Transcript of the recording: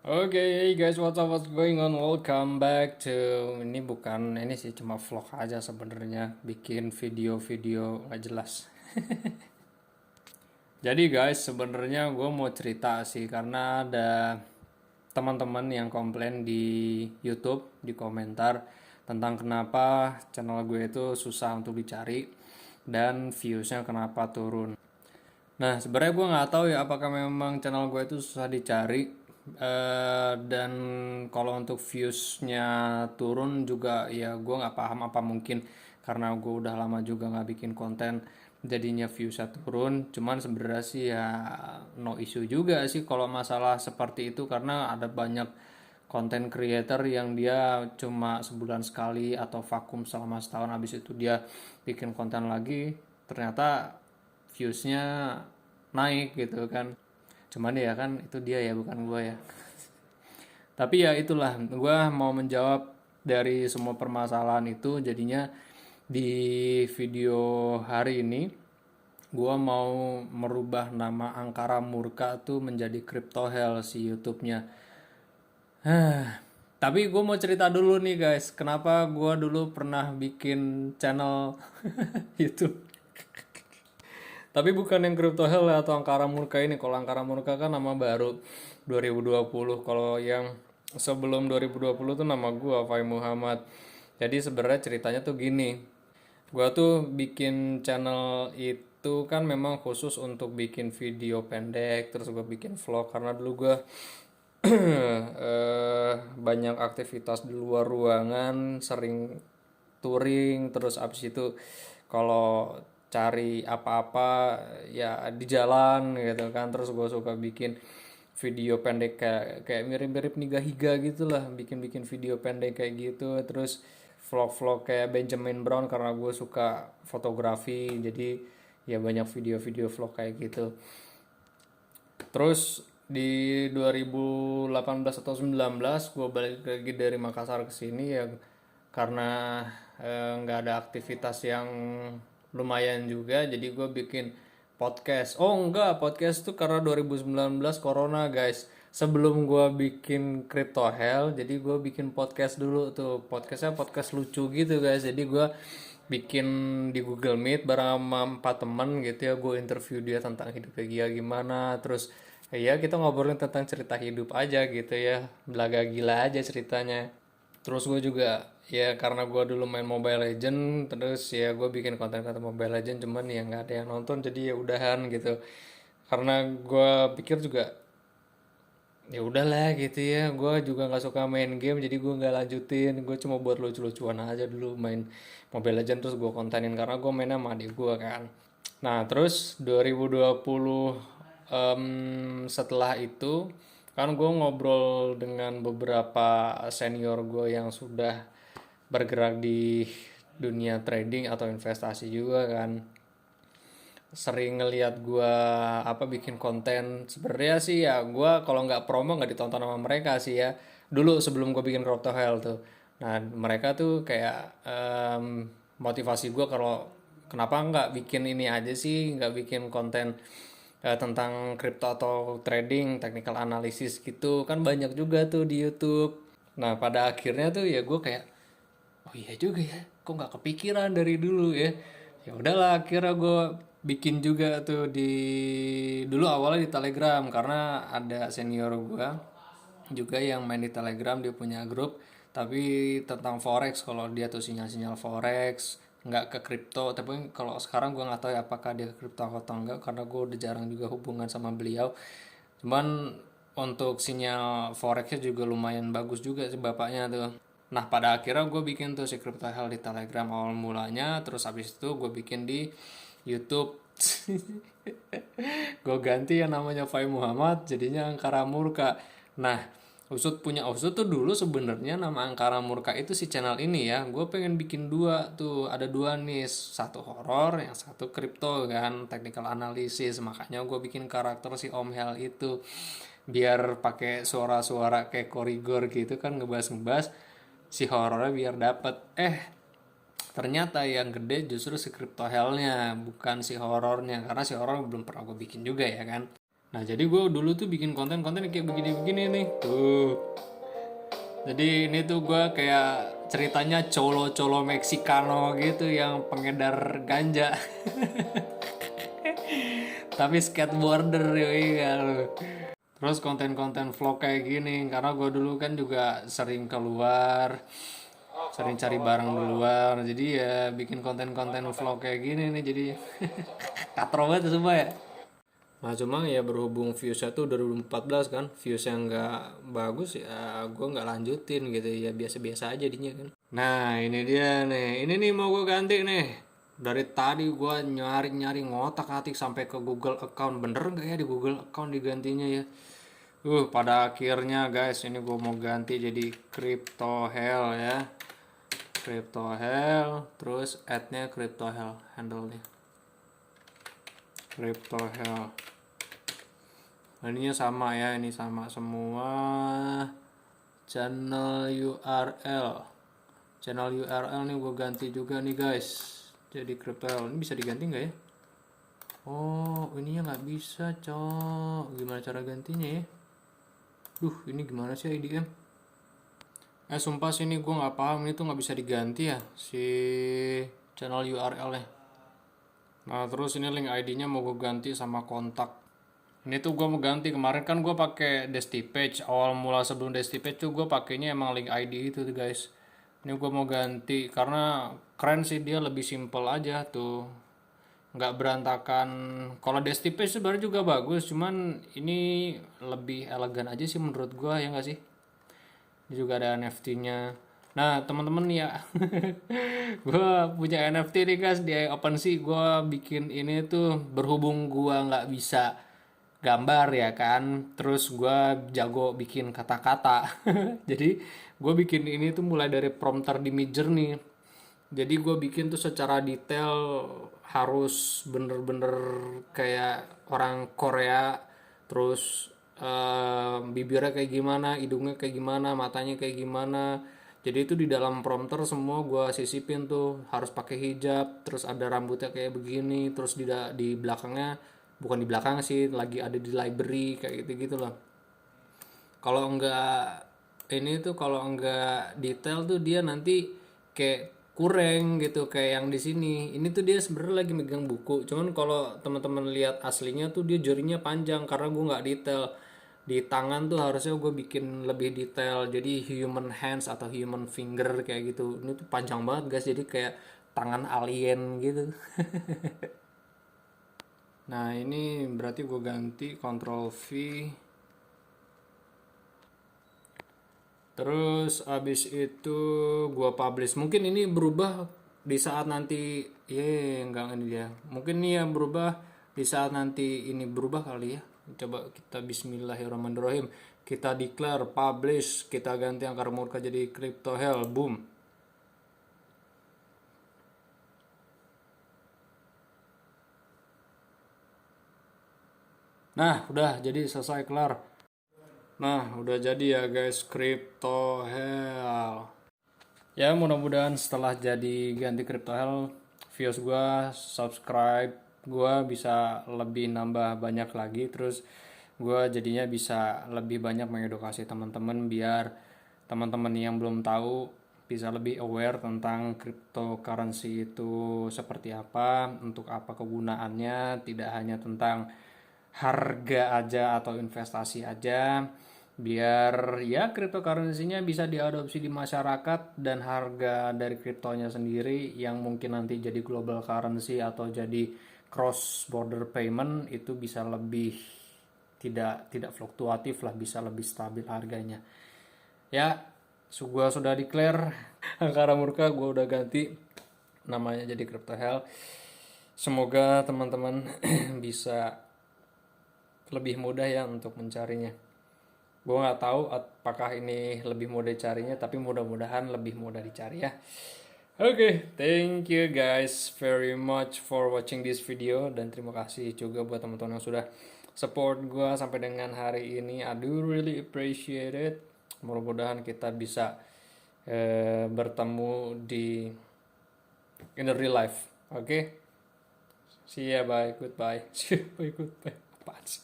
Oke, hey guys, what's going on? Welcome back to ini sih cuma vlog aja sebenarnya, bikin video-video nggak jelas. Jadi guys, sebenarnya gue mau cerita sih karena ada teman-teman yang komplain di YouTube di komentar tentang kenapa channel gue itu susah untuk dicari dan viewsnya kenapa turun. Nah, sebenarnya gue nggak tahu ya apakah memang channel gue itu susah dicari. Dan kalau untuk viewsnya turun juga ya gue nggak paham, apa mungkin karena gue udah lama juga nggak bikin konten jadinya viewsnya turun. Cuman sebenarnya sih ya no issue juga sih kalau masalah seperti itu, karena ada banyak konten creator yang dia cuma sebulan sekali atau vakum selama setahun, habis itu dia bikin konten lagi ternyata viewsnya naik gitu kan. Cuman ya kan itu dia ya, bukan gue ya. Tapi ya itulah, gue mau menjawab dari semua permasalahan itu. Jadinya di video hari ini gue mau merubah nama Angkara Murka tuh menjadi Crypto Hell si YouTube-nya. Tapi gue mau cerita dulu nih guys, kenapa gue dulu pernah bikin channel YouTube. Tapi bukan yang Crypto Hell atau Angkara Murka ini. Kalau Angkara Murka kan nama baru 2020. Kalau yang sebelum 2020 tuh nama gua Fai Muhammad. Jadi sebenarnya ceritanya tuh gini. Gua tuh bikin channel itu kan memang khusus untuk bikin video pendek, terus gua bikin vlog karena dulu gua banyak aktivitas di luar ruangan, sering touring, terus abis itu kalau cari apa-apa ya di jalan gitu kan. Terus gue suka bikin video pendek kayak kayak mirip-mirip Niga Higa gitu lah, bikin-bikin video pendek kayak gitu. Terus vlog-vlog kayak Benjamin Brown karena gue suka fotografi, jadi ya banyak video-video vlog kayak gitu. Terus di 2018 atau 19 gue balik lagi dari Makassar ke sini ya karena nggak ada aktivitas yang lumayan juga, jadi gue bikin podcast. Oh enggak, podcast tuh karena 2019 corona guys. Sebelum gue bikin Crypto Hell, jadi gue bikin podcast dulu tuh. Podcastnya podcast lucu gitu guys. Jadi gue bikin di Google Meet bareng sama 4 teman gitu ya. Gue interview dia tentang hidupnya dia gimana. Terus ya kita ngobrolin tentang cerita hidup aja gitu ya. Belaga gila aja ceritanya. Terus gue juga ya karena gue dulu main Mobile Legend, terus ya gue bikin konten-konten Mobile Legend, cuman ya nggak ada yang nonton jadi ya udahan gitu. Karena gue pikir juga ya udahlah gitu ya, gue juga nggak suka main game jadi gue nggak lanjutin. Gue cuma buat lucu-lucuan aja dulu main Mobile Legend, terus gue kontenin karena gue mainnya sama adik gue kan. Nah terus 2020 setelah itu kan gue ngobrol dengan beberapa senior gue yang sudah bergerak di dunia trading atau investasi juga kan, sering ngelihat gue apa bikin konten. Sebenarnya sih ya gue kalau nggak promo nggak ditonton sama mereka sih ya, dulu sebelum gue bikin Crypto Hell tuh. Nah mereka tuh kayak motivasi gue kalau kenapa nggak bikin ini aja sih, nggak bikin konten tentang crypto atau trading, technical analysis gitu kan banyak juga tuh di YouTube. Nah pada akhirnya tuh ya gue kayak oh iya juga ya, kok nggak kepikiran dari dulu ya. Ya udahlah akhirnya gue bikin juga tuh di dulu awalnya di Telegram karena ada senior gue juga yang main di Telegram, dia punya grup tapi tentang forex. Kalau dia tuh sinyal-sinyal forex, nggak ke kripto. Tapi kalau sekarang gue nggak tahu ya apakah dia ke kripto atau enggak karena gue udah jarang juga hubungan sama beliau. Cuman untuk sinyal forexnya juga lumayan bagus juga sih bapaknya tuh. Nah pada akhirnya gue bikin tuh si Crypto Hell di Telegram awal mulanya. Terus habis itu gue bikin di YouTube. Gue ganti yang namanya Fai Muhammad jadinya Angkara Murka. Nah Usut tuh dulu sebenarnya nama Angkara Murka itu si channel ini ya. Gue pengen bikin dua tuh, ada dua nih, satu horor, yang satu kripto kan, technical analysis. Makanya gue bikin karakter si Om Hel itu biar pakai suara-suara kayak korigor gitu kan, ngebahas-ngebahas si horornya biar dapet. Ternyata yang gede justru si Crypto Hell-nya, bukan si horornya, karena si horor belum pernah gue bikin juga ya kan. Nah jadi gue dulu tuh bikin konten-konten kayak begini-begini nih tuh. Jadi ini tuh gue kayak ceritanya colo-colo Meksikano gitu yang pengedar ganja. Tapi skateboarder yoi kan. Terus konten-konten vlog kayak gini karena gue dulu kan juga sering keluar, sering cari barang di luar, jadi ya bikin konten-konten vlog kayak gini nih, jadi katro banget semua ya. Nah cuma ya berhubung viewsnya tuh 2014 kan, views yang nggak bagus ya gue nggak lanjutin gitu ya, biasa-biasa aja jadinya kan. Nah ini dia nih, ini nih mau gue ganti nih. Dari tadi gue nyari-nyari ngotak-atik sampai ke Google account, bener nggak ya di Google account digantinya ya. Pada akhirnya guys, ini gue mau ganti jadi Crypto Hell ya. Crypto Hell, terus ad-nya Crypto Hell, handle-nya Crypto Hell. Ininya sama ya, ini sama semua. Channel URL nih gue ganti juga nih guys, jadi Crypto Hell. Ini bisa diganti nggak ya? Oh, ininya nggak bisa cok. Gimana cara gantinya ya? Ini gimana sih IDM? Sumpah sih ini gue nggak paham, ini tuh nggak bisa diganti ya si channel URL-nya. Nah terus ini link ID-nya mau gue ganti sama kontak. Ini tuh gue mau ganti, kemarin kan gue pakai Desti Page, awal mula sebelum Desti Page tuh gue pakainya emang link ID itu tuh guys. Ini gue mau ganti karena keren sih, dia lebih simple aja tuh, nggak berantakan. Kalau Desti Page sebenarnya juga bagus, cuman ini lebih elegan aja sih menurut gue, ya nggak sih. Ini juga ada NFT-nya. Nah teman-teman ya, gue punya NFT nih guys di OpenSea. Gue bikin ini tuh berhubung gue nggak bisa gambar ya kan, terus gue jago bikin kata-kata. Jadi gue bikin ini tuh mulai dari prompter di Midjourney. Jadi gue bikin tuh secara detail, harus bener-bener kayak orang Korea. Terus bibirnya kayak gimana, hidungnya kayak gimana, matanya kayak gimana. Jadi itu di dalam prompter semua gue sisipin tuh, harus pakai hijab, terus ada rambutnya kayak begini, terus di belakangnya, bukan di belakang sih, lagi ada di library kayak gitu-gitu loh. Kalau enggak ini tuh, kalau enggak detail tuh dia nanti kayak kurang gitu kayak yang di sini. Ini tuh dia sebenarnya lagi megang buku, cuman kalau teman-teman lihat aslinya tuh dia jarinya panjang karena gue nggak detail. Di tangan tuh harusnya gue bikin lebih detail, jadi human hands atau human finger kayak gitu. Ini tuh panjang banget guys, jadi kayak tangan alien gitu. Nah ini berarti gue ganti Ctrl V. Terus abis itu gua publish. Mungkin ini berubah di saat nanti, enggak ini dia. Mungkin ini ya berubah di saat nanti ini berubah kali ya. Coba kita bismillahirrahmanirrahim. Kita declare publish, kita ganti angkara murka jadi Crypto Hell, boom. Nah, udah jadi selesai, kelar. Nah, udah jadi ya guys, Crypto Hell. Ya mudah-mudahan setelah jadi ganti Crypto Hell, views gue, subscribe gue bisa lebih nambah banyak lagi. Terus gue jadinya bisa lebih banyak mengedukasi teman-teman, biar teman-teman yang belum tahu bisa lebih aware tentang cryptocurrency itu seperti apa, untuk apa kegunaannya, tidak hanya tentang harga aja atau investasi aja, biar ya cryptocurrency-nya bisa diadopsi di masyarakat, dan harga dari kriptonya sendiri yang mungkin nanti jadi global currency atau jadi cross border payment itu bisa lebih tidak fluktuatif lah, bisa lebih stabil harganya. Ya, gua sudah declare angkara murka, gua udah ganti namanya jadi Crypto Hell. Semoga teman-teman bisa lebih mudah ya untuk mencarinya. Gue nggak tahu apakah ini lebih mudah dicarinya, tapi mudah-mudahan lebih mudah dicari ya. Oke, thank you guys very much for watching this video, dan terima kasih juga buat teman-teman yang sudah support gue sampai dengan hari ini. I do really appreciate it. Mudah-mudahan kita bisa bertemu di in the real life. Oke, see ya, bye, goodbye. See you, bye, goodbye. Apaan sih?